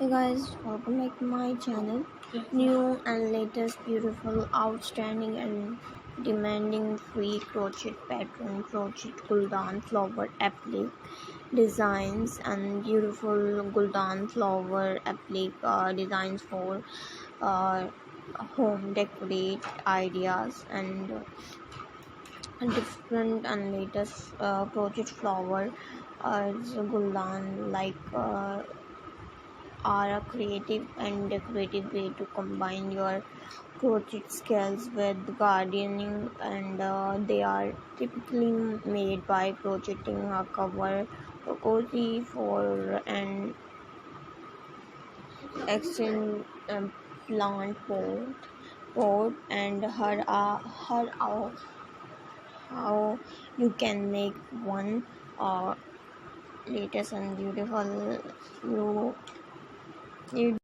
Hey guys, welcome back to my channel. New and latest, beautiful, outstanding and demanding free crochet pattern, crochet guldan flower applique designs and beautiful guldan flower applique designs for uh, home decorate ideas and different and latest crochet flower guldan are a creative and decorative way to combine your crochet skills with gardening, and they are typically made by crocheting a cover cozy for an excellent plant pot and how you can make one latest and beautiful you